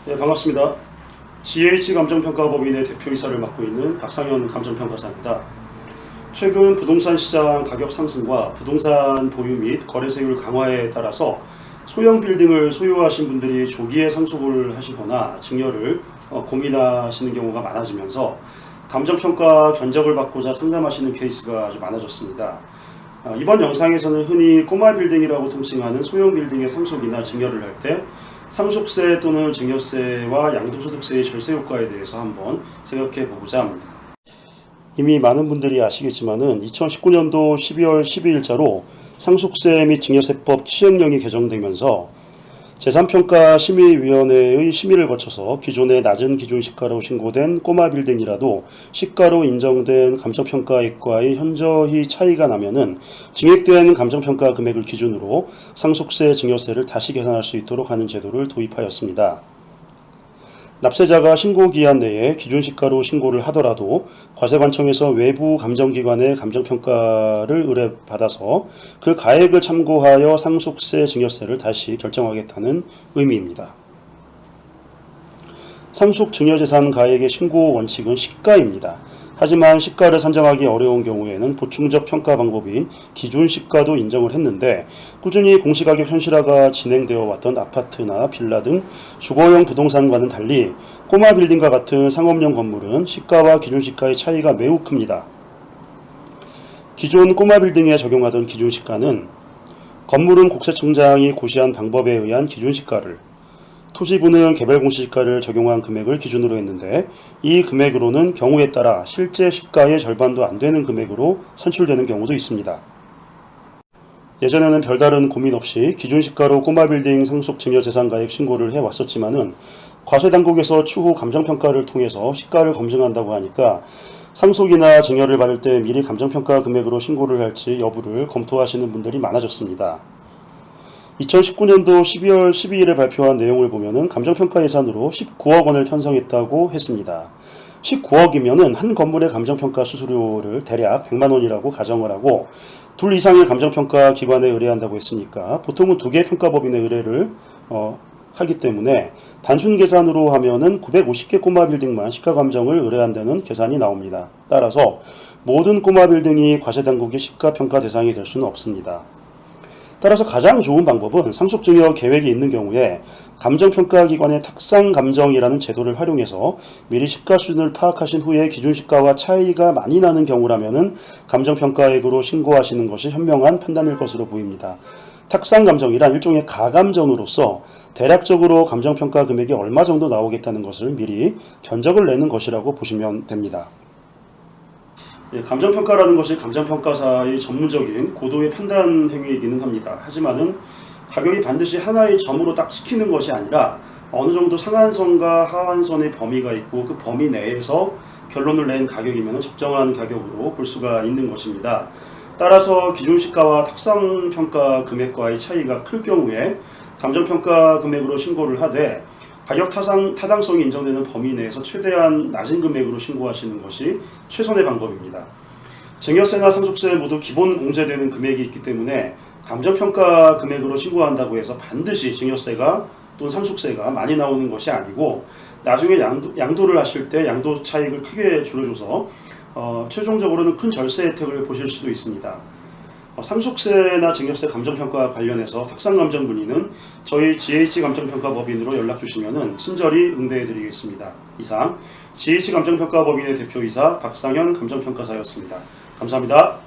네, 반갑습니다. GH감정평가법인의 대표이사를 맡고 있는 박상현 감정평가사입니다. 최근 부동산 시장 가격 상승과 부동산 보유 및 거래세율 강화에 따라서 소형 빌딩을 소유하신 분들이 조기에 상속을 하시거나 증여를 고민하시는 경우가 많아지면서 감정평가 견적을 받고자 상담하시는 케이스가 아주 많아졌습니다. 이번 영상에서는 흔히 꼬마 빌딩이라고 통칭하는 소형 빌딩의 상속이나 증여를 할 때 상속세 또는 증여세와 양도소득세의 절세 효과에 대해서 한번 생각해 보고자 합니다. 이미 많은 분들이 아시겠지만은 2019년도 12월 12일자로 상속세 및 증여세법 시행령이 개정되면서 재산평가심의위원회의 심의를 거쳐서 기존의 낮은 기준시가로 신고된 꼬마 빌딩이라도 시가로 인정된 감정평가액과의 현저히 차이가 나면은 증액된 감정평가 금액을 기준으로 상속세, 증여세를 다시 계산할 수 있도록 하는 제도를 도입하였습니다. 납세자가 신고기한 내에 기준시가로 신고를 하더라도 과세관청에서 외부 감정기관의 감정평가를 의뢰받아서 그 가액을 참고하여 상속세, 증여세를 다시 결정하겠다는 의미입니다. 상속 증여재산 가액의 신고 원칙은 시가입니다. 하지만 시가를 산정하기 어려운 경우에는 보충적 평가 방법인 기준시가도 인정을 했는데 꾸준히 공시가격 현실화가 진행되어 왔던 아파트나 빌라 등 주거용 부동산과는 달리 꼬마 빌딩과 같은 상업용 건물은 시가와 기준시가의 차이가 매우 큽니다. 기존 꼬마 빌딩에 적용하던 기준시가는 건물은 국세청장이 고시한 방법에 의한 기준시가를, 토지부는 개별공시시가를 적용한 금액을 기준으로 했는데 이 금액으로는 경우에 따라 실제 시가의 절반도 안 되는 금액으로 산출되는 경우도 있습니다. 예전에는 별다른 고민 없이 기준시가로 꼬마빌딩 상속 증여재산가액 신고를 해왔었지만은 과세당국에서 추후 감정평가를 통해서 시가를 검증한다고 하니까 상속이나 증여를 받을 때 미리 감정평가 금액으로 신고를 할지 여부를 검토하시는 분들이 많아졌습니다. 2019년도 12월 12일에 발표한 내용을 보면은 감정평가 예산으로 19억 원을 편성했다고 했습니다. 19억이면은 한 건물의 감정평가 수수료를 대략 100만 원이라고 가정을 하고 둘 이상의 감정평가 기관에 의뢰한다고 했으니까 보통은 2개 평가법인에 의뢰를 하기 때문에 단순 계산으로 하면은 950개 꼬마 빌딩만 시가 감정을 의뢰한다는 계산이 나옵니다. 따라서 모든 꼬마 빌딩이 과세당국의 시가 평가 대상이 될 수는 없습니다. 따라서 가장 좋은 방법은 상속증여 계획이 있는 경우에 감정평가기관의 탁상감정이라는 제도를 활용해서 미리 시가 수준을 파악하신 후에 기준시가와 차이가 많이 나는 경우라면 감정평가액으로 신고하시는 것이 현명한 판단일 것으로 보입니다. 탁상감정이란 일종의 가감정으로서 대략적으로 감정평가 금액이 얼마 정도 나오겠다는 것을 미리 견적을 내는 것이라고 보시면 됩니다. 감정평가라는 것이 감정평가사의 전문적인 고도의 판단 행위이기는 합니다. 하지만은 가격이 반드시 하나의 점으로 딱 찍히는 것이 아니라 어느 정도 상한선과 하한선의 범위가 있고 그 범위 내에서 결론을 낸 가격이면 적정한 가격으로 볼 수가 있는 것입니다. 따라서 기준시가와 탁상평가 금액과의 차이가 클 경우에 감정평가 금액으로 신고를 하되 가격 타당성이 인정되는 범위 내에서 최대한 낮은 금액으로 신고하시는 것이 최선의 방법입니다. 증여세나 상속세 모두 기본 공제되는 금액이 있기 때문에 감정평가 금액으로 신고한다고 해서 반드시 증여세가 또는 상속세가 많이 나오는 것이 아니고 나중에 양도를 하실 때 양도 차익을 크게 줄여줘서 최종적으로는 큰 절세 혜택을 보실 수도 있습니다. 상속세나 증여세 감정평가 관련해서 탁상감정 문의는 저희 GH감정평가법인으로 연락주시면 친절히 응대해드리겠습니다. 이상 GH감정평가법인의 대표이사 박상현 감정평가사였습니다. 감사합니다.